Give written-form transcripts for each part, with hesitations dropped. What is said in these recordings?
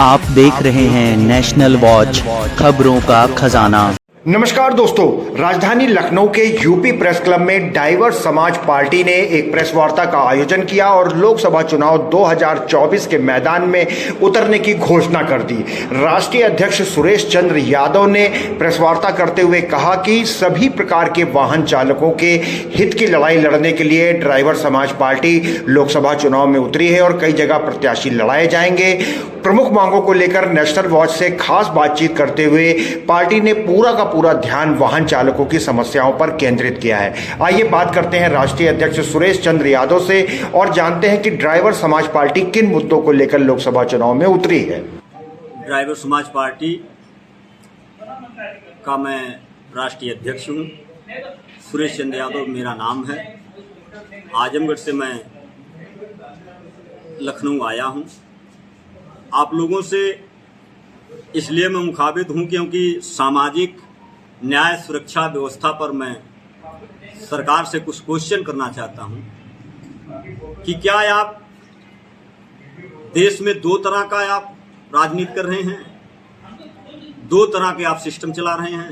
आप देख रहे हैं नेशनल वॉच, खबरों का खजाना। नमस्कार दोस्तों, राजधानी लखनऊ के यूपी प्रेस क्लब में डाइवर्स समाज पार्टी ने एक प्रेस वार्ता का आयोजन किया और लोकसभा चुनाव 2024 के मैदान में उतरने की घोषणा कर दी। राष्ट्रीय अध्यक्ष सुरेश चंद्र यादव ने प्रेस वार्ता करते हुए कहा कि सभी प्रकार के वाहन चालकों के हित की लड़ाई लड़ने के लिए ड्राइवर समाज पार्टी लोकसभा चुनाव में उतरी है और कई जगह प्रत्याशी लड़ाए जाएंगे। प्रमुख मांगों को लेकर नेशनल वॉच से खास बातचीत करते हुए पार्टी ने पूरा ध्यान वाहन चालकों की समस्याओं पर केंद्रित किया है। आइए बात करते हैं राष्ट्रीय अध्यक्ष सुरेश चंद्र यादव से और जानते हैं कि ड्राइवर समाज पार्टी किन मुद्दों को लेकर लोकसभा चुनाव में उतरी है। ड्राइवर समाज पार्टी का मैं राष्ट्रीय अध्यक्ष हूँ। सुरेश चंद्र यादव मेरा नाम है। आजमगढ़ से मैं लखनऊ आया हूँ। आप लोगों से इसलिए मैं मुखातिब हूँ क्योंकि सामाजिक न्याय सुरक्षा व्यवस्था पर मैं सरकार से कुछ क्वेश्चन करना चाहता हूँ कि क्या आप देश में दो तरह का आप राजनीति कर रहे हैं, दो तरह के आप सिस्टम चला रहे हैं।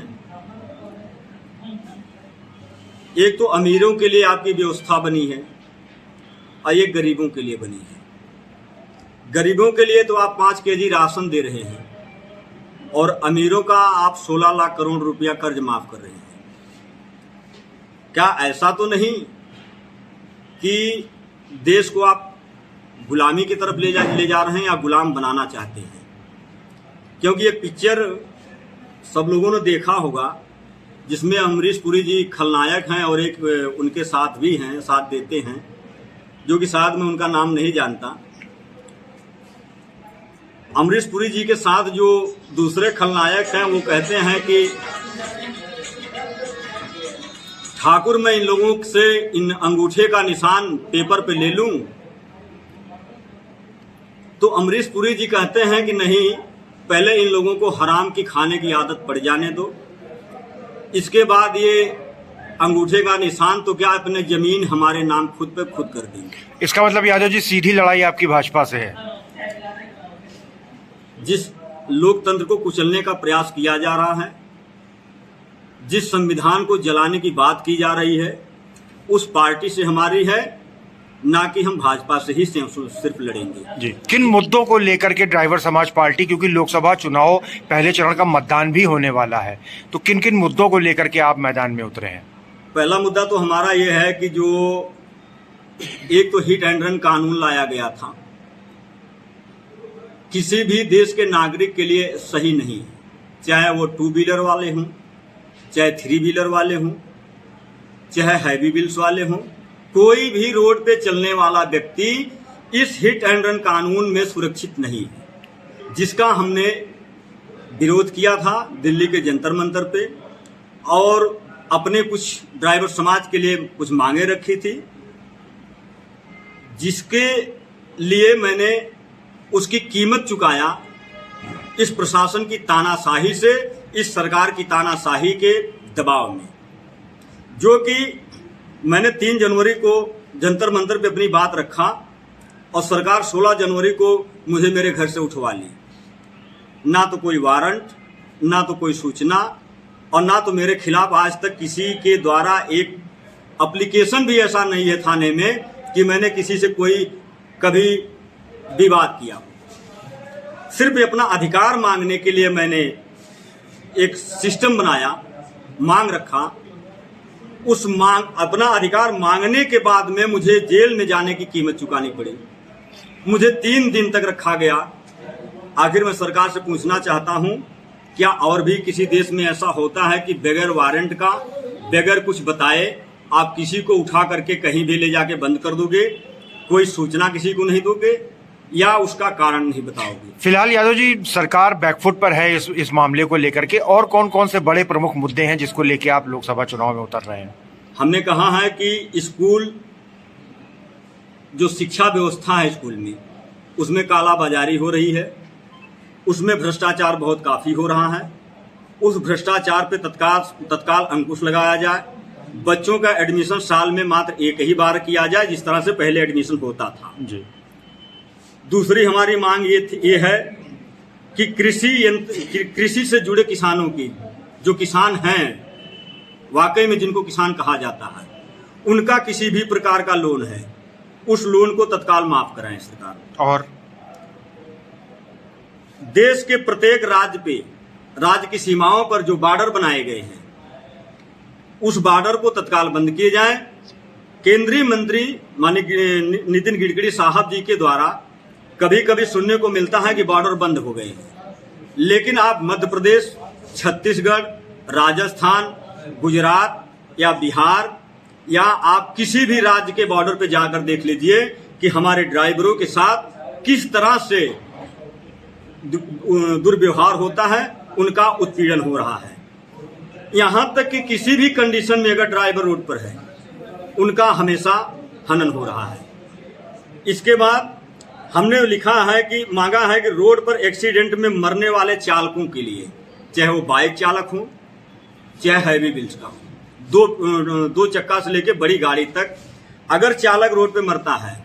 एक तो अमीरों के लिए आपकी व्यवस्था बनी है और एक गरीबों के लिए बनी है। गरीबों के लिए तो आप 5 केजी राशन दे रहे हैं और अमीरों का आप 16 लाख करोड़ रुपया कर्ज माफ कर रहे हैं। क्या ऐसा तो नहीं कि देश को आप गुलामी की तरफ ले जा रहे हैं या गुलाम बनाना चाहते हैं? क्योंकि एक पिक्चर सब लोगों ने देखा होगा जिसमें अमरीश पुरी जी खलनायक हैं और एक उनके साथ भी हैं, साथ देते हैं, जो कि शायद मैं उनका नाम नहीं जानता। अमरीश पुरी जी के साथ जो दूसरे खलनायक हैं वो कहते हैं कि ठाकुर मैं इन लोगों से इन अंगूठे का निशान पेपर पे ले लूं, तो अमरीश पुरी जी कहते हैं कि नहीं, पहले इन लोगों को हराम की खाने की आदत पड़ जाने दो, इसके बाद ये अंगूठे का निशान तो क्या अपने जमीन हमारे नाम खुद पे खुद कर देंगे। इसका मतलब यादव जी सीधी लड़ाई आपकी भाजपा से है। जिस लोकतंत्र को कुचलने का प्रयास किया जा रहा है, जिस संविधान को जलाने की बात की जा रही है, उस पार्टी से हमारी है, ना कि हम भाजपा से ही सिर्फ लड़ेंगे। जी, किन मुद्दों को लेकर के ड्राइवर समाज पार्टी, क्योंकि लोकसभा चुनाव पहले चरण का मतदान भी होने वाला है, तो किन किन मुद्दों को लेकर के आप मैदान में उतरे हैं? पहला मुद्दा तो हमारा ये है कि जो एक तो हिट एंड रन कानून लाया गया था, किसी भी देश के नागरिक के लिए सही नहीं है, चाहे वो 2 व्हीलर वाले हों, चाहे 3 व्हीलर वाले हों, चाहे हैवी व्हील्स वाले हों। कोई भी रोड पे चलने वाला व्यक्ति इस हिट एंड रन कानून में सुरक्षित नहीं है, जिसका हमने विरोध किया था दिल्ली के जंतर मंतर पे और अपने कुछ ड्राइवर समाज के लिए कुछ मांगे रखी थी, जिसके लिए मैंने उसकी कीमत चुकाया इस प्रशासन की तानाशाही से, इस सरकार की तानाशाही के दबाव में, जो कि मैंने 3 जनवरी को जंतर मंतर पे अपनी बात रखा और सरकार 16 जनवरी को मुझे मेरे घर से उठवा ली। ना तो कोई वारंट, ना तो कोई सूचना और ना तो मेरे खिलाफ आज तक किसी के द्वारा एक एप्लीकेशन भी ऐसा नहीं है थाने में कि मैंने किसी से कोई कभी विवाद किया। सिर्फ अपना अधिकार मांगने के लिए मैंने एक सिस्टम बनाया, मांग रखा। उस अपना अधिकार मांगने के बाद में मुझे जेल में जाने की कीमत चुकानी पड़ी। मुझे 3 दिन तक रखा गया। आखिर मैं सरकार से पूछना चाहता हूं, क्या और भी किसी देश में ऐसा होता है कि बगैर वारंट का, बगैर कुछ बताए आप किसी को उठा करके कहीं भी ले जाके बंद कर दोगे, कोई सूचना किसी को नहीं दोगे या उसका कारण नहीं बताओगे? फिलहाल यादव जी सरकार बैकफुट पर है इस मामले को लेकर के, और कौन कौन से बड़े प्रमुख मुद्दे हैं जिसको लेके आप लोकसभा चुनाव में उतर रहे हैं? हमने कहा है कि स्कूल जो शिक्षा व्यवस्था है स्कूल में, उसमें कालाबाजारी हो रही है, उसमें भ्रष्टाचार बहुत काफी हो रहा है। उस भ्रष्टाचार पे तत्काल अंकुश लगाया जाए। बच्चों का एडमिशन साल में मात्र एक ही बार किया जाए, जिस तरह से पहले एडमिशन होता था। जी। दूसरी हमारी मांग ये है कि कृषि से जुड़े किसानों की, जो किसान हैं वाकई में जिनको किसान कहा जाता है, उनका किसी भी प्रकार का लोन है, उस लोन को तत्काल माफ कराएं सरकार। और देश के प्रत्येक राज्य की सीमाओं पर जो बॉर्डर बनाए गए हैं, उस बॉर्डर को तत्काल बंद किए जाएं। केंद्रीय मंत्री माननीय नितिन गडकरी साहब जी के द्वारा कभी कभी सुनने को मिलता है कि बॉर्डर बंद हो गए हैं, लेकिन आप मध्य प्रदेश, छत्तीसगढ़, राजस्थान, गुजरात या बिहार या आप किसी भी राज्य के बॉर्डर पे जाकर देख लीजिए कि हमारे ड्राइवरों के साथ किस तरह से दुर्व्यवहार होता है, उनका उत्पीड़न हो रहा है। यहां तक कि किसी भी कंडीशन में अगर ड्राइवर रोड पर है, उनका हमेशा हनन हो रहा है। इसके बाद हमने लिखा है कि मांगा है कि रोड पर एक्सीडेंट में मरने वाले चालकों के लिए, चाहे वो बाइक चालक हो चाहे हैवी व्हील्स का हो, दो चक्का से लेके बड़ी गाड़ी तक, अगर चालक रोड पे मरता है,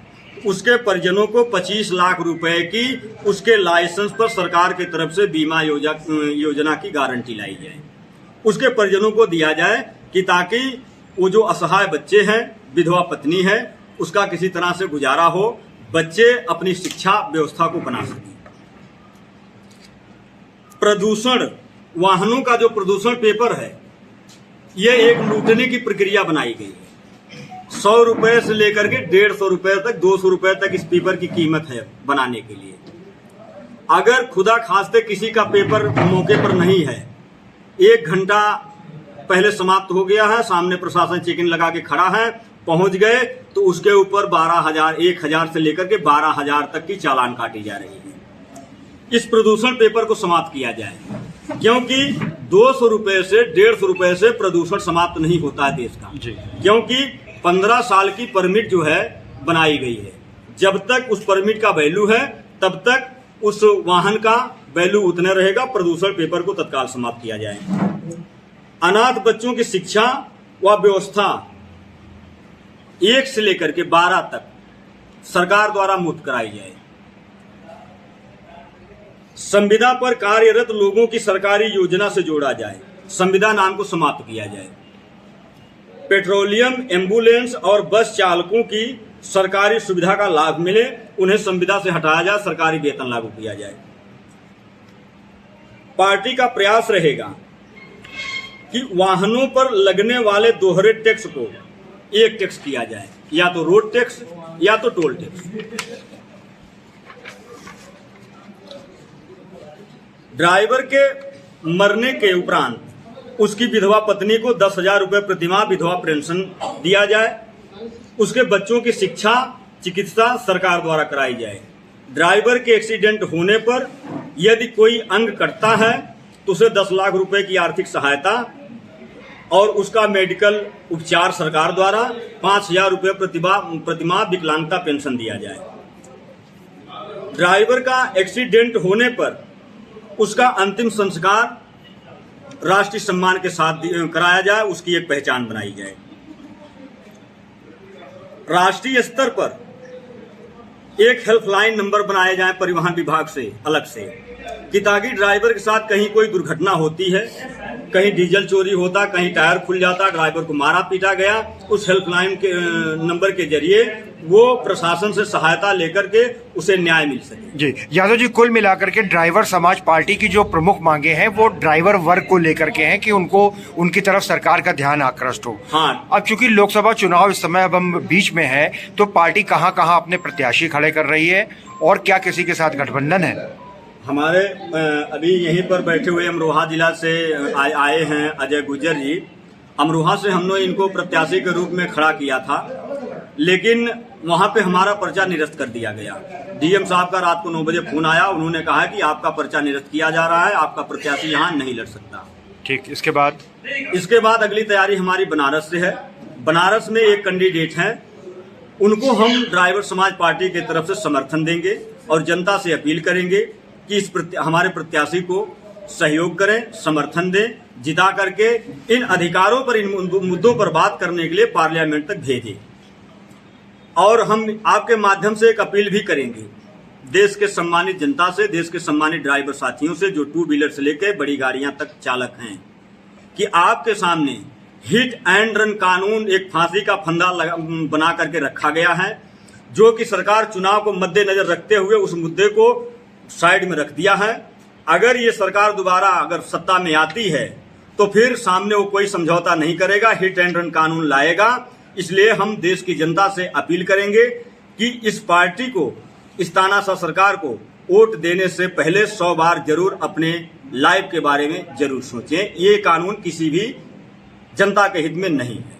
उसके परिजनों को 25 लाख रुपए की उसके लाइसेंस पर सरकार की तरफ से बीमा योजना की गारंटी लाई जाए, उसके परिजनों को दिया जाए कि ताकि वो जो असहाय बच्चे हैं, विधवा पत्नी है, उसका किसी तरह से गुजारा हो, बच्चे अपनी शिक्षा व्यवस्था को बना सकें। प्रदूषण, वाहनों का जो प्रदूषण पेपर है, यह एक लूटने की प्रक्रिया बनाई गई है। 100 रुपए से लेकर के 150 रुपए तक, 200 रुपए तक इस पेपर की कीमत है बनाने के लिए। अगर खुदा खास्ते किसी का पेपर मौके पर नहीं है, 1 घंटा पहले समाप्त हो गया है, सामने प्रशासन चेकिंग लगा के खड़ा है, पहुंच गए तो उसके ऊपर 12,000, 1,000 से लेकर के 12,000 तक की चालान काटी जा रही है। इस प्रदूषण पेपर को समाप्त किया जाए, क्योंकि 200 रुपए से 150 रुपए से प्रदूषण समाप्त नहीं होता है देश का जी। क्योंकि 15 साल की परमिट जो है बनाई गई है, जब तक उस परमिट का वैल्यू है तब तक उस वाहन का वैल्यू उतना रहेगा। प्रदूषण पेपर को तत्काल समाप्त किया जाए। अनाथ बच्चों की शिक्षा व व्यवस्था 1 से लेकर के 12 तक सरकार द्वारा मुफ्त कराई जाए। संविदा पर कार्यरत लोगों की सरकारी योजना से जोड़ा जाए, संविदा नाम को समाप्त किया जाए। पेट्रोलियम, एम्बुलेंस और बस चालकों की सरकारी सुविधा का लाभ मिले, उन्हें संविदा से हटाया जाए, सरकारी वेतन लागू किया जाए। पार्टी का प्रयास रहेगा कि वाहनों पर लगने वाले दोहरे टैक्स को एक टैक्स किया जाए, या तो रोड टैक्स या तो टोल टैक्स। ड्राइवर के मरने के उपरांत उसकी विधवा पत्नी को 10,000 रुपए प्रतिमाह विधवा पेंशन दिया जाए। उसके बच्चों की शिक्षा, चिकित्सा सरकार द्वारा कराई जाए। ड्राइवर के एक्सीडेंट होने पर यदि कोई अंग कटता है तो उसे 10 लाख रुपए की आर्थिक सहायता और उसका मेडिकल उपचार सरकार द्वारा 5,000 रुपये प्रतिमाह विकलांगता पेंशन दिया जाए। ड्राइवर का एक्सीडेंट होने पर उसका अंतिम संस्कार राष्ट्रीय सम्मान के साथ कराया जाए, उसकी एक पहचान बनाई जाए। राष्ट्रीय स्तर पर एक हेल्पलाइन नंबर बनाए जाए परिवहन विभाग से अलग से, कि ताकि ड्राइवर के साथ कहीं कोई दुर्घटना होती है, कहीं डीजल चोरी होता, कहीं टायर खुल जाता, ड्राइवर को मारा पीटा गया, उस हेल्पलाइन के नंबर के जरिए वो प्रशासन से सहायता लेकर के उसे न्याय मिल सके। जी यादव जी, कुल मिलाकर के ड्राइवर समाज पार्टी की जो प्रमुख मांगे हैं वो ड्राइवर वर्ग को लेकर के हैं कि उनको उनकी तरफ सरकार का ध्यान आकृष्ट हो। हाँ, अब चूंकि लोकसभा चुनाव इस समय अब हम बीच में है, तो पार्टी कहाँ कहाँ अपने प्रत्याशी खड़े कर रही है और क्या किसी के साथ गठबंधन है? हमारे अभी यहीं पर बैठे हुए अमरोहा जिला से आए हैं अजय गुजर जी। अमरोहा से हमने इनको प्रत्याशी के रूप में खड़ा किया था, लेकिन वहां पे हमारा पर्चा निरस्त कर दिया गया। डीएम साहब का रात को 9 बजे फोन आया, उन्होंने कहा कि आपका पर्चा निरस्त किया जा रहा है, आपका प्रत्याशी यहाँ नहीं लड़ सकता। ठीक, इसके बाद अगली तैयारी हमारी बनारस से है। बनारस में एक कैंडिडेट हैं, उनको हम ड्राइवर समाज पार्टी की तरफ से समर्थन देंगे और जनता से अपील करेंगे कि हमारे प्रत्याशी को सहयोग करें, समर्थन दें, जिता करके इन अधिकारों पर, इन मुद्दों पर बात करने के लिए पार्लियामेंट तक भेजें। और हम आपके माध्यम से एक अपील भी करेंगे देश के सम्मानित जनता से, देश के सम्मानित ड्राइवर साथियों से, जो टू व्हीलर से लेकर बड़ी गाड़ियां तक चालक हैं, कि आपके सामने हिट एंड रन कानून एक फांसी का फंदा बना करके रखा गया है, जो कि सरकार चुनाव को मद्देनजर रखते हुए उस मुद्दे को साइड में रख दिया है। अगर ये सरकार दोबारा अगर सत्ता में आती है तो फिर सामने वो कोई समझौता नहीं करेगा, हिट एंड रन कानून लाएगा। इसलिए हम देश की जनता से अपील करेंगे कि इस पार्टी को, इस तानाशाह सरकार को वोट देने से पहले 100 बार जरूर अपने लाइफ के बारे में जरूर सोचें। ये कानून किसी भी जनता के हित में नहीं है।